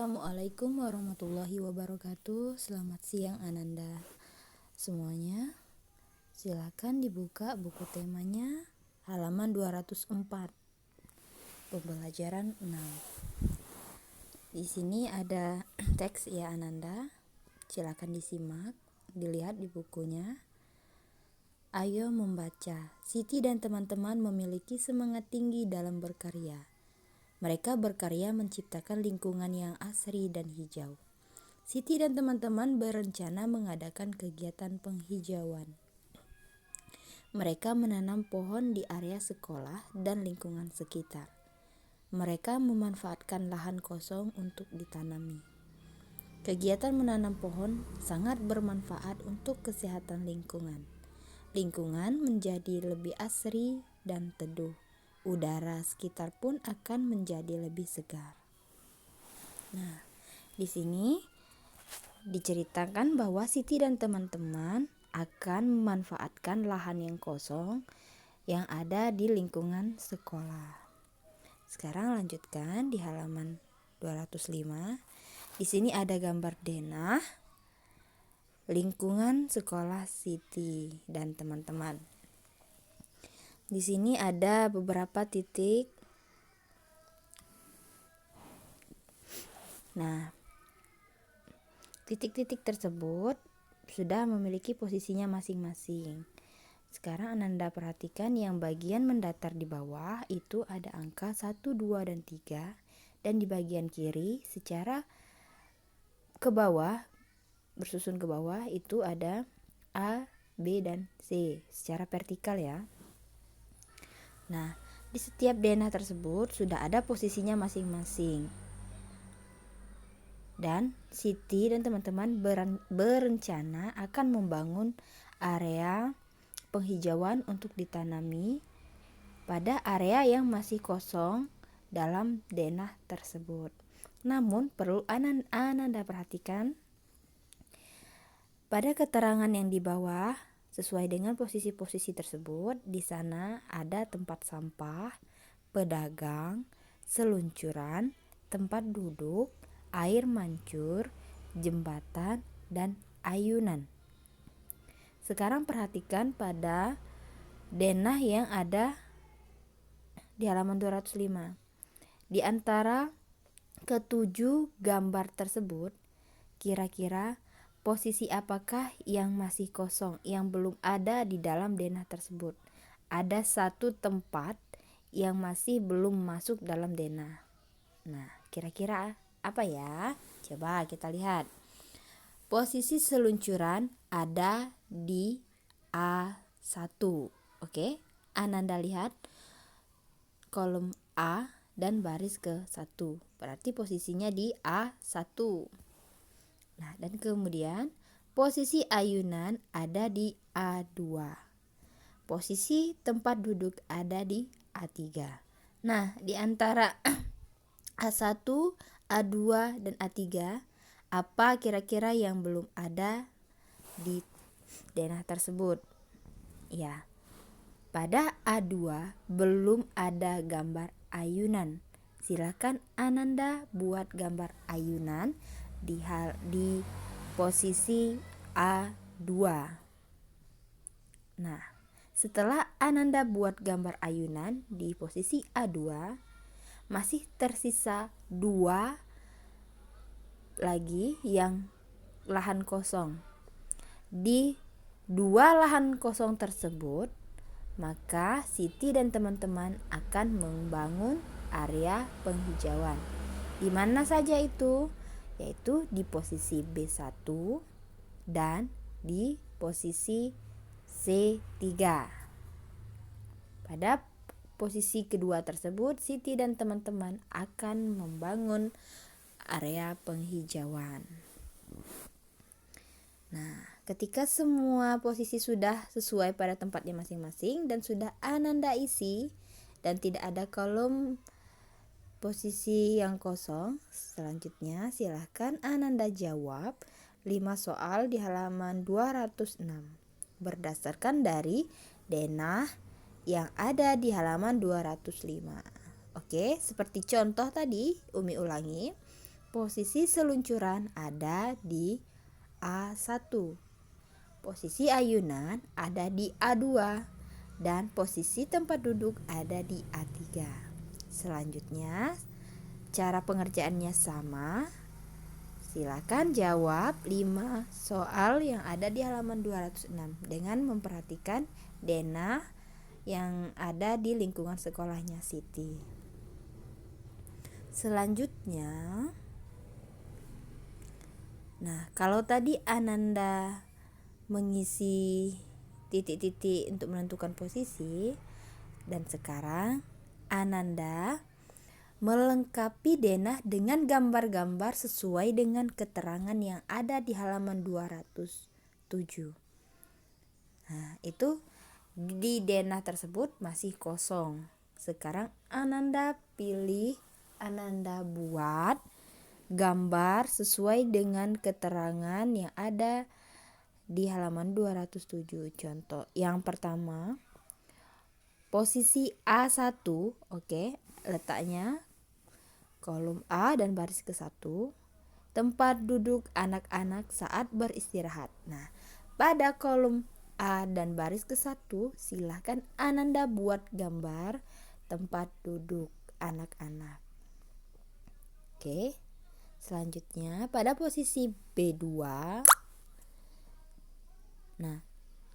Assalamualaikum warahmatullahi wabarakatuh. Selamat siang Ananda semuanya. Silakan dibuka buku temanya halaman 204. Pembelajaran 6. Di sini ada teks ya Ananda. Silakan disimak, dilihat di bukunya. Ayo membaca. Siti dan teman-teman memiliki semangat tinggi dalam berkarya. Mereka berkarya menciptakan lingkungan yang asri dan hijau. Siti dan teman-teman berencana mengadakan kegiatan penghijauan. Mereka menanam pohon di area sekolah dan lingkungan sekitar. Mereka memanfaatkan lahan kosong untuk ditanami. Kegiatan menanam pohon sangat bermanfaat untuk kesehatan lingkungan. Lingkungan menjadi lebih asri dan teduh. Udara sekitar pun akan menjadi lebih segar. Nah, di sini diceritakan bahwa Siti dan teman-teman akan memanfaatkan lahan yang kosong yang ada di lingkungan sekolah. Sekarang lanjutkan di halaman 205. Di sini ada gambar denah lingkungan sekolah Siti dan teman-teman. Di sini ada beberapa titik. Nah, titik-titik tersebut sudah memiliki posisinya masing-masing. Sekarang Ananda perhatikan yang bagian mendatar di bawah itu ada angka 1, 2, dan 3. Dan di bagian kiri secara ke bawah, bersusun ke bawah itu ada A, B, dan C secara vertikal ya. Nah, di setiap denah tersebut sudah ada posisinya masing-masing. Dan Siti dan teman-teman berencana akan membangun area penghijauan untuk ditanami pada area yang masih kosong dalam denah tersebut. Namun perlu Ananda perhatikan pada keterangan yang di bawah. Sesuai dengan posisi-posisi tersebut, di sana ada tempat sampah, pedagang, seluncuran, tempat duduk, air mancur, jembatan, dan ayunan. Sekarang perhatikan pada denah yang ada di halaman 205. Di antara ketujuh gambar tersebut, kira-kira posisi apakah yang masih kosong, yang belum ada di dalam denah tersebut? Ada satu tempat yang masih belum masuk dalam denah. Nah, kira-kira apa ya? Coba kita lihat. Posisi seluncuran ada di A1. Oke, Ananda lihat kolom A dan baris ke-1. Berarti posisinya di A1. Nah, dan kemudian posisi ayunan ada di A2. Posisi tempat duduk ada di A3. Nah, di antara A1, A2, dan A3, apa kira-kira yang belum ada di denah tersebut? Ya, pada A2 belum ada gambar ayunan. Silakan Ananda buat gambar ayunan di posisi A2. Nah, setelah Ananda buat gambar ayunan di posisi A2, masih tersisa 2 lagi yang lahan kosong. Di 2 lahan kosong tersebut, maka Siti dan teman-teman akan membangun area penghijauan. Di mana saja itu? Yaitu di posisi B1 dan di posisi C3. Pada posisi kedua tersebut, Siti dan teman-teman akan membangun area penghijauan. Nah, ketika semua posisi sudah sesuai pada tempatnya masing-masing dan sudah Ananda isi dan tidak ada kolom posisi yang kosong, selanjutnya silahkan Ananda jawab 5 soal di halaman 206 berdasarkan dari denah yang ada di halaman 205. Oke, seperti contoh tadi, Umi ulangi. Posisi seluncuran ada di A1. Posisi ayunan ada di A2 dan posisi tempat duduk ada di A3. Selanjutnya, cara pengerjaannya sama. Silakan jawab 5 soal yang ada di halaman 206 dengan memperhatikan denah yang ada di lingkungan sekolahnya Siti. Selanjutnya, kalau tadi Ananda mengisi titik-titik untuk menentukan posisi, dan sekarang Ananda melengkapi denah dengan gambar-gambar sesuai dengan keterangan yang ada di halaman 207. Itu di denah tersebut masih kosong. Sekarang Ananda buat gambar sesuai dengan keterangan yang ada di halaman 207. Contoh yang pertama, posisi A1, letaknya kolom A dan baris ke-1, tempat duduk anak-anak saat beristirahat. Pada kolom A dan baris ke-1, silahkan Ananda buat gambar tempat duduk anak-anak. Selanjutnya pada posisi B2,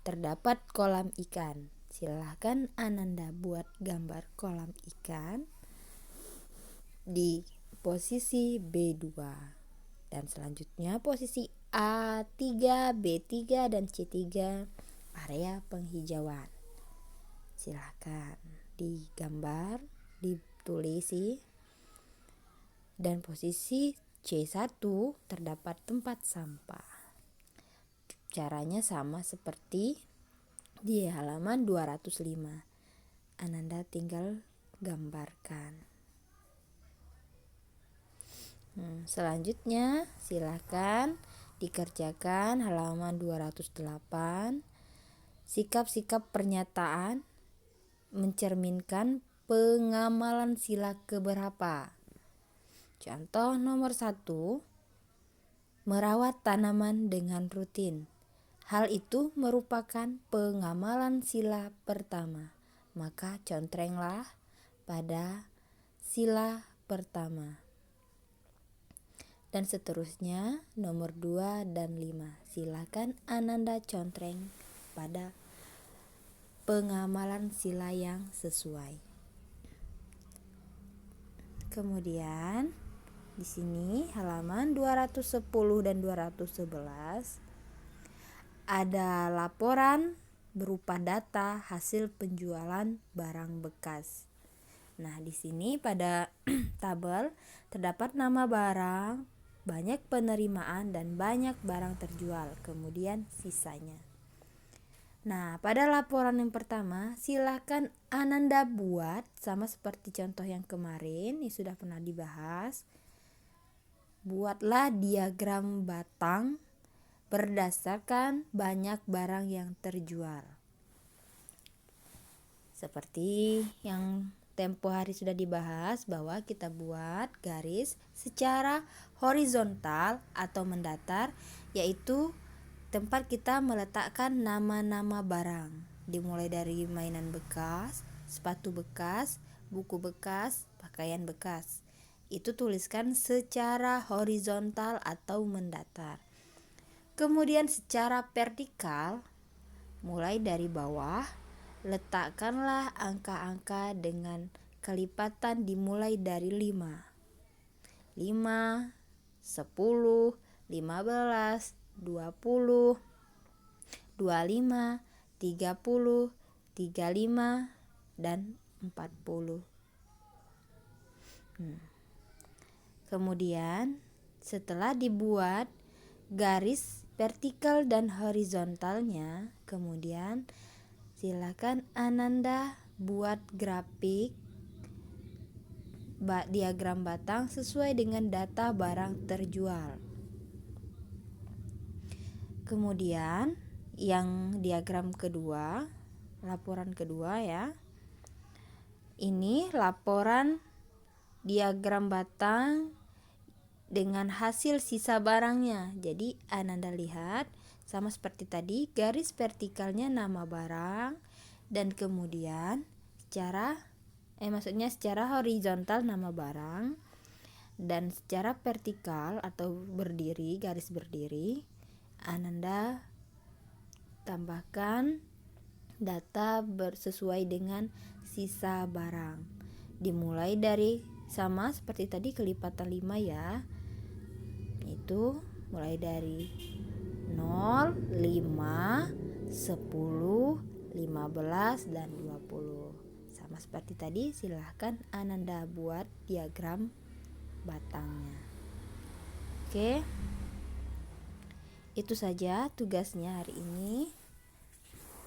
terdapat kolam ikan. Silahkan Ananda buat gambar kolam ikan di posisi B2. Dan selanjutnya posisi A3, B3, dan C3 area penghijauan. Silahkan digambar, ditulisi. Dan posisi C1 terdapat tempat sampah. Caranya sama seperti di halaman 205. Ananda tinggal gambarkan. Selanjutnya silakan dikerjakan halaman 208. Sikap-sikap pernyataan mencerminkan pengamalan sila keberapa? Contoh nomor 1, merawat tanaman dengan rutin. Hal itu merupakan pengamalan sila pertama. Maka contrenglah pada sila pertama. Dan seterusnya nomor 2 dan 5. Silakan Ananda contreng pada pengamalan sila yang sesuai. Kemudian di sini halaman 210 dan 211 ada laporan berupa data hasil penjualan barang bekas. Di sini pada tabel terdapat nama barang, banyak penerimaan, dan banyak barang terjual, kemudian sisanya. Pada laporan yang pertama, silakan Ananda buat sama seperti contoh yang kemarin yang sudah pernah dibahas. Buatlah diagram batang berdasarkan banyak barang yang terjual. Seperti yang tempo hari sudah dibahas bahwa kita buat garis secara horizontal atau mendatar, yaitu tempat kita meletakkan nama-nama barang, dimulai dari mainan bekas, sepatu bekas, buku bekas, pakaian bekas. Itu tuliskan secara horizontal atau mendatar. Kemudian secara vertikal, mulai dari bawah, letakkanlah angka-angka dengan kelipatan dimulai dari 5, 10, 15, 20, 25, 30, 35, dan 40. Kemudian setelah dibuat garis vertikal dan horizontalnya, kemudian silakan Ananda buat grafik diagram batang sesuai dengan data barang terjual. Kemudian yang diagram kedua, laporan kedua ya. Ini laporan diagram batang dengan hasil sisa barangnya. Jadi Ananda lihat sama seperti tadi, garis vertikalnya nama barang, dan kemudian secara horizontal nama barang, dan secara vertikal atau berdiri, garis berdiri, Ananda tambahkan data sesuai dengan sisa barang. Dimulai dari sama seperti tadi kelipatan 5 ya. Itu mulai dari 0, 5, 10, 15 dan 20. Sama seperti tadi, silahkan Ananda buat diagram batangnya. Oke. Itu saja tugasnya hari ini.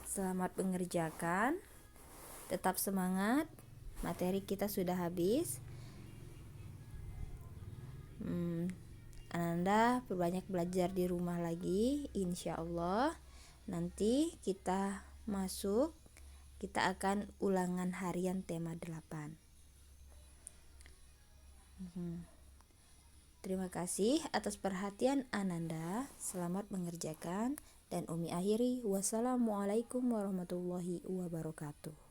Selamat mengerjakan. Tetap semangat. Materi kita sudah habis. Ananda perbanyak belajar di rumah lagi, insya Allah. Nanti kita akan ulangan harian tema 8. Terima kasih atas perhatian Ananda. Selamat mengerjakan. Dan Umi akhiri, wassalamualaikum warahmatullahi wabarakatuh.